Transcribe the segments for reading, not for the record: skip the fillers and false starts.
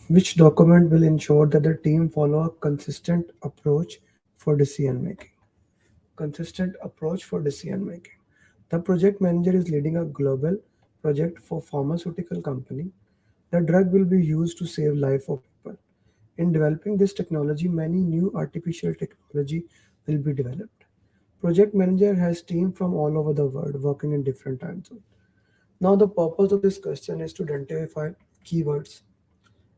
Which document will ensure that the team follow a consistent approach for decision making? Consistent approach for decision making. The project manager is leading a global project for pharmaceutical company. The drug will be used to save life of people. In developing this technology, many new artificial technology will be developed. Project manager has team from all over the world working in different time zones. Now the purpose of this question is to identify keywords.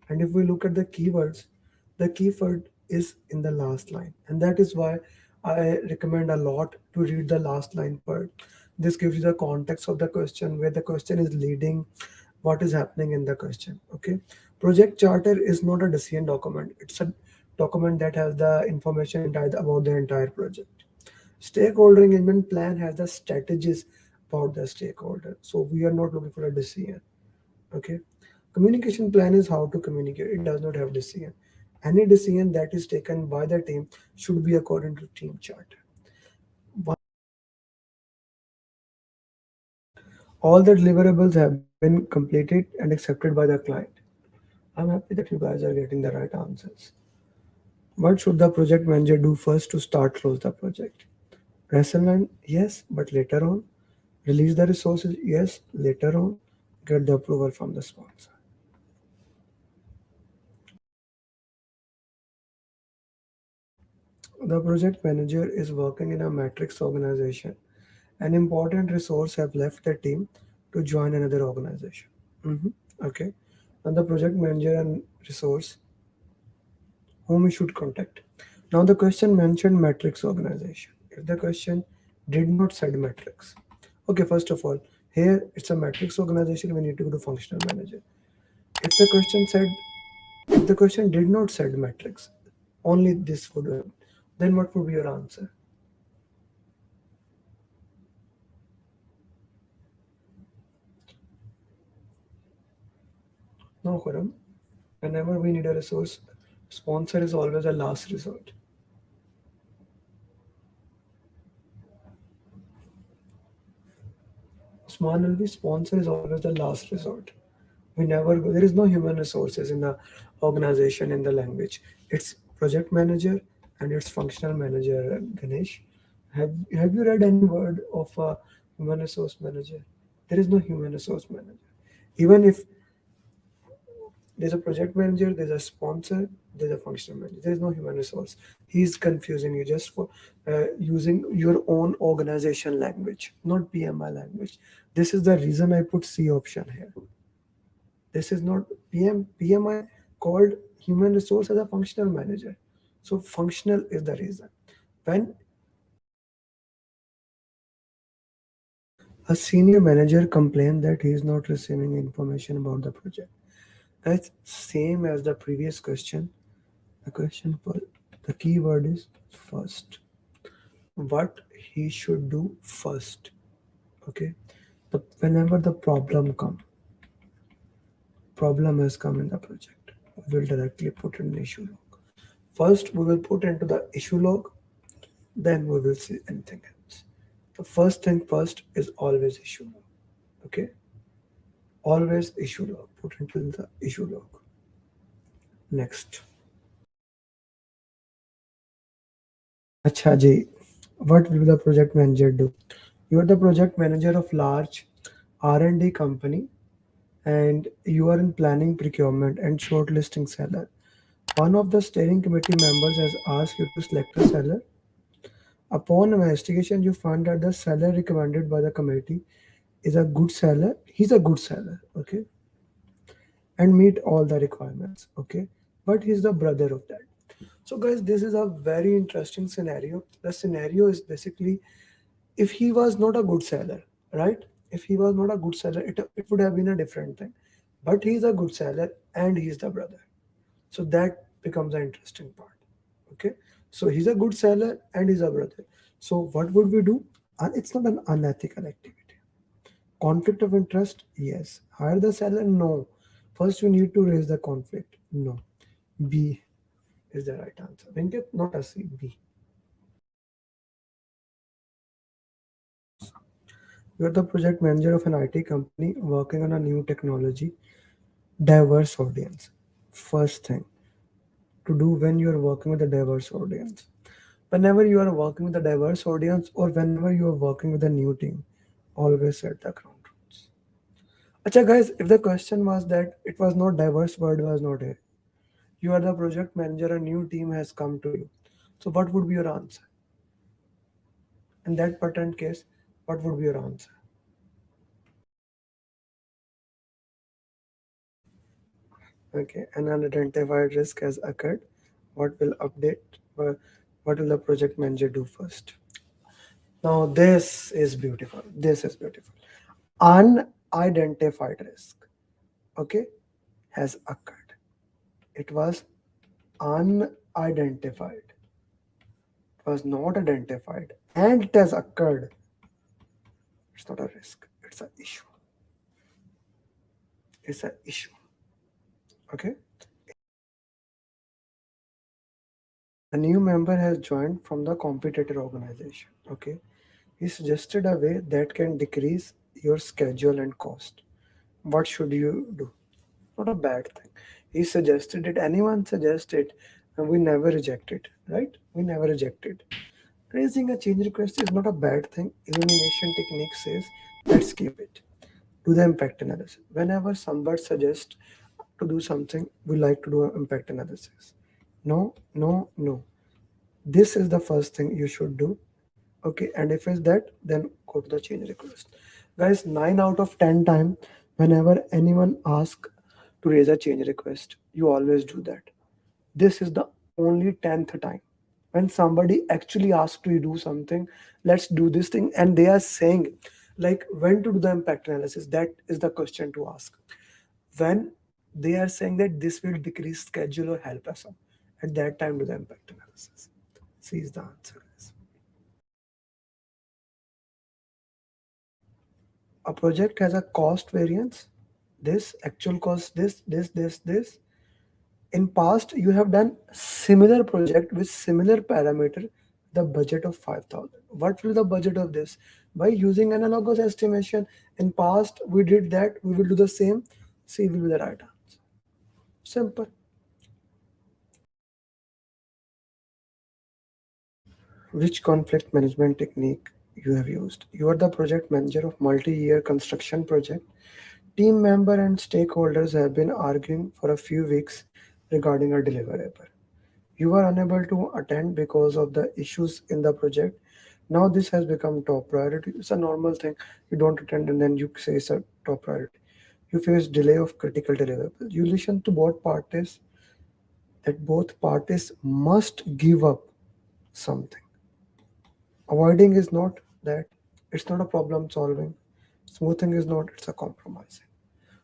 And if we look at the keyword is in the last line. And that is why I recommend a lot to read the last line part. This gives you the context of the question, where the question is leading, what is happening in the question. Okay. Project charter is not a decision document. It's a document that has the information about the entire project. Stakeholder engagement plan has the strategies about the stakeholder. So we are not looking for a decision. Okay. Communication plan is how to communicate. It does not have decision. Any decision that is taken by the team should be according to team chart. All the deliverables have been completed and accepted by the client. I'm happy that you guys are getting the right answers. What should the project manager do first to start close the project? Rationalize, yes, but later on. Release the resources, yes, later on. Get the approval from the sponsor. The project manager is working in a matrix organization. An important resource have left the team to join another organization. Mhm. Okay. And the project manager and resource whom we should contact. Now the question mentioned matrix organization. If the question did not said matrix. Okay, first of all, here it's a matrix organization, we need to go to functional manager. If the question said, if the question did not said matrix, only this would have, then what would be your answer? No, Khurram. Whenever we need a resource, sponsor is always a last resort. Usman Alvi, sponsor is always the last resort. We never go. There is no human resources in the organization in the language. It's project manager and it's functional manager. Ganesh, have you read any word of a human resource manager? There is no human resource manager. Even if there's a project manager, there's a sponsor, there's a functional manager. There's no human resource. He's confusing you just for using your own organization language, not PMI language. This is the reason I put C option here. This is not PMI called human resource as a functional manager. So functional is the reason. When a senior manager complains that he is not receiving information about the project, that's same as the previous question. The question for the keyword is first. What he should do first. Okay. Whenever the problem has come in the project, we will directly put in issue log. First, we will put into the issue log, then we will see anything else. The first thing first is always issue log. Okay. Always issue log. Put into the issue log. Next. Acha ji, what will the project manager do? You are the project manager of large R&D company and you are in planning procurement and shortlisting seller. One of the steering committee members has asked you to select a seller. Upon investigation, you find that the seller recommended by the committee is a good seller. He's a good seller, okay, and meet all the requirements, okay. But he's the brother of that. So, guys, this is a very interesting scenario. The scenario is basically if he was not a good seller, right? If he was not a good seller, it would have been a different thing. But he's a good seller and he's the brother. So that becomes an interesting part. Okay. So he's a good seller and he's a brother. So what would we do? And it's not an unethical activity. Conflict of interest? Yes. Hire the seller? No. First, you need to raise the conflict. No. B is the right answer. Venkat, not a C, B. You're the project manager of an IT company working on a new technology, diverse audience. first thing to do when you are working with a diverse audience. Whenever you are working with a diverse audience or whenever you are working with a new team, always set the ground rules. Acha guys, if the question was that it was not diverse, word was not here. You are the project manager, a new team has come to you. So what would be your answer? In that pattern case, what would be your answer? Okay, an unidentified risk has occurred. What will update? What what will the project manager do first? Now this is beautiful. This is beautiful. Unidentified risk, okay, has occurred. It was unidentified. It was not identified, and it has occurred. It's not a risk. It's an issue. It's an issue. Okay. A new member has joined from the competitor organization. Okay. He suggested a way that can decrease your schedule and cost. What should you do? Not a bad thing. He suggested it. Anyone suggest it, and we never reject it, right? We never reject it. Raising a change request is not a bad thing. Elimination technique says, let's keep it. Do the impact analysis. Whenever somebody suggests to do something, we like to do an impact analysis. No, no, no. This is the first thing you should do. Okay, and if it's that, then go to the change request. Guys, 9 out of 10 time, whenever anyone asks to raise a change request, you always do that. This is the only 10th time when somebody actually asks to you do something, let's do this thing, and they are saying like when to do the impact analysis. That is the question to ask. When they are saying that this will decrease schedule or help us out, at that time do the impact analysis. See is the answer is. A project has a cost variance, this actual cost, this. In past you have done similar project with similar parameter, the budget of 5,000. What will the budget of this? By using analogous estimation, in past we did that, we will do the same. C will be the right answer. Simple. Which conflict management technique you have used? You are the project manager of multi-year construction project. Team member and stakeholders have been arguing for a few weeks regarding a deliverable. You are unable to attend because of the issues in the project. Now this has become top priority. It's a normal thing. You don't attend and then you say it's a top priority. You face delay of critical deliverables. You listen to both parties, that both parties must give up something. Avoiding is not that. It's not a problem solving. Smoothing is not, it's a compromising.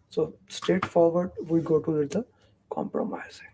So straightforward, we go to the compromising.